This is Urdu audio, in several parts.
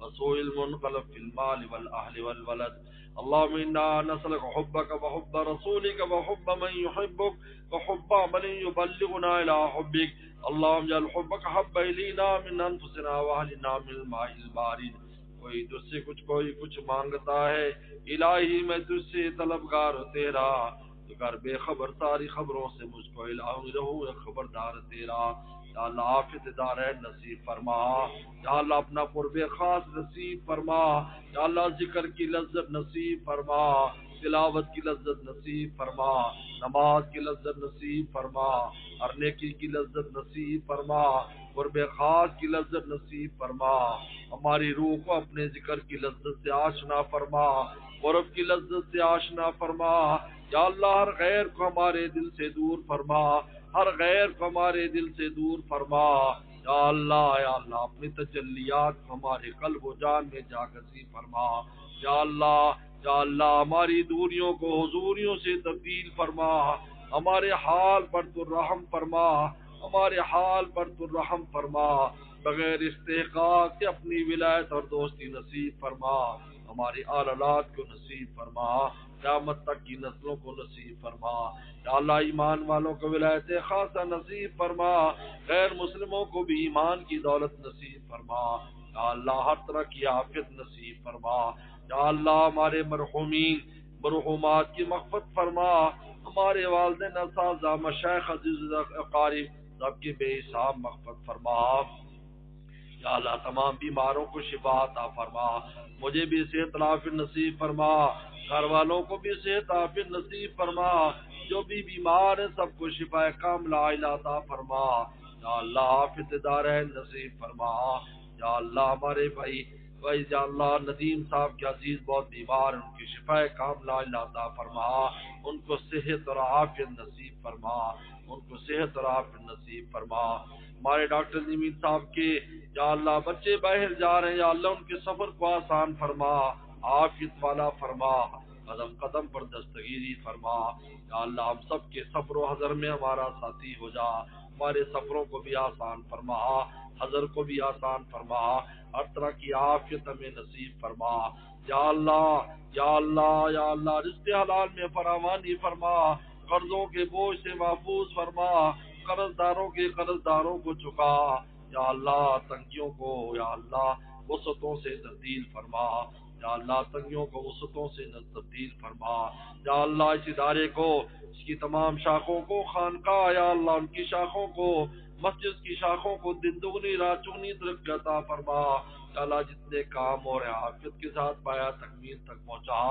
وسوء المنقلب في المال والأهل والولد. اللهم إنا نسألك حبك وحب رسولك وحب من يحبك وحب من يبلغنا إلى حبك. اللهم اجعل حبك حب إلينا من أنفسنا وأهلنا من الماء البارد. کوئی تجھ سے کوئی کچھ مانگتا ہے، الہی میں تجھ سے طلبگار تیرا، تو کر بے خبر ساری خبروں سے مجھ کو الہی رہو خبردار تیرا. یا اللہ آفت دارین نصیب فرما، یا اللہ اپنا قرب خاص نصیب فرما، یا اللہ ذکر کی لذت نصیب فرما، تلاوت کی لذت نصیب فرما، نماز کی لذت نصیب فرما، ہر نیکی کی لذت نصیب فرما، قرب خاص کی لذت نصیب فرما. ہماری روح کو اپنے ذکر کی لذت سے آشنا فرما، قرب کی لذت سے آشنا فرما. یا اللہ ہر غیر کو ہمارے دل سے دور فرما، ہر غیر کو ہمارے دل سے دور فرما. یا اللہ اپنی تجلیات کو ہمارے قلب و جان میں جاگزی فرما. یا اللہ ہماری دوریوں کو حضوریوں سے تبدیل فرما، ہمارے حال پر تو رحم فرما، ہمارے حال پر تو رحم فرما. بغیر استحقاق کے اپنی ولایت اور دوستی نصیب فرما، ہماری آل اولاد کو نصیب فرما، قیامت تک کی نسلوں کو نصیب فرما. یا اللہ ایمان والوں کو ولایت خاصہ نصیب فرما، غیر مسلموں کو بھی ایمان کی دولت نصیب فرما. یا اللہ ہر طرح کی عافیت نصیب فرما. یا اللہ ہمارے مرحومین مرحومات کی مغفرت فرما، ہمارے والدین اساتذہ مشائخ عزیز اقارب سب کی بے حساب مغفرت فرما. یا اللہ تمام بیماروں کو شفا عطا فرما، مجھے بھی صحت عافیت نصیب فرما، گھر والوں کو بھی صحت عافیت نصیب فرما، جو بھی بیمار ہیں سب کو شفا کاملہ عطا فرما. یا اللہ عافیت دارین نصیب فرما. یا اللہ ہمارے بھائی یا اللہ ندیم صاحب کے عزیز بہت بیمار ہیں، ان کی شفا کاملہ عطا فرما، ان کو صحت اور عافیت نصیب فرما، ان کو صحت اور عافیت نصیب فرما. ہمارے ڈاکٹر نمید صاحب کے یا اللہ بچے باہر جا رہے ہیں، یا اللہ ان کے سفر کو آسان فرما، عافیت والا فرما، قدم قدم پر دستگیری فرما. یا اللہ ہم سب کے سفر و حضر میں ہمارا ساتھی ہو جا، ہمارے سفروں کو بھی آسان فرما، حضر کو بھی آسان فرما، ہر طرح کی عافیت ہمیں نصیب فرما. یا اللہ رزق حلال میں فراوانی فرما، قرضوں کے بوجھ سے محفوظ فرما، قرض داروں کو چکا. یا اللہ تنگیوں کو یا اللہ وسعتوں سے تبدیل فرما، یا اللہ تنگیوں کو وسعتوں سے تبدیل فرما. یا اللہ اس ادارے کو، اس کی تمام شاخوں کو، خانقاہ یا اللہ ان کی شاخوں کو، مسجد کی شاخوں کو دن دگنی رات چگنی ترقی عطا فرما. یا اللہ جتنے کام اور عافیت کے ساتھ پایا تکمیل تک پہنچا،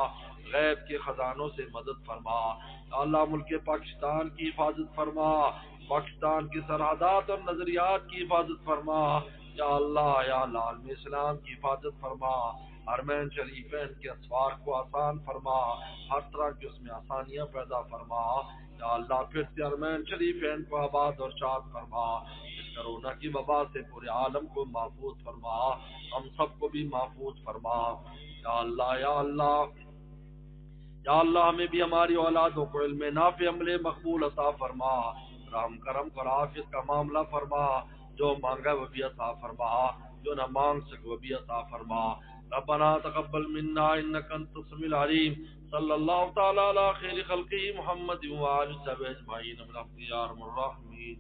غیب کے خزانوں سے مدد فرما. یا اللہ ملک پاکستان کی حفاظت فرما، پاکستان کی سرحدات اور نظریات کی حفاظت فرما. یا اللہ عالم اسلام کی حفاظت فرما، حرمین شریفین کے اسوار کو آسان فرما، ہر طرح کی اس میں آسانیاں پیدا فرما. یا اللہ پھر سے حرمین شریفین کو آباد اور شاد فرما. اس کرونا کی وبا سے پورے عالم کو محفوظ فرما، ہم سب کو بھی محفوظ فرما. یا اللہ ہمیں بھی ہماری اولادوں کو علم نافع عمل مقبول عطا فرما، رحم کرم اور عافیت کا معاملہ فرما، جو مانگا وہ بھی عطا فرما، جو نہ مانگ سکے وہ بھی عطا فرما. ربنا تقبل منا انك انت السميع العليم. صلی اللہ تعالی علی خیر خلقہ محمد وآلہ وصحبہ اجمعین. یا ارحم الراحمین.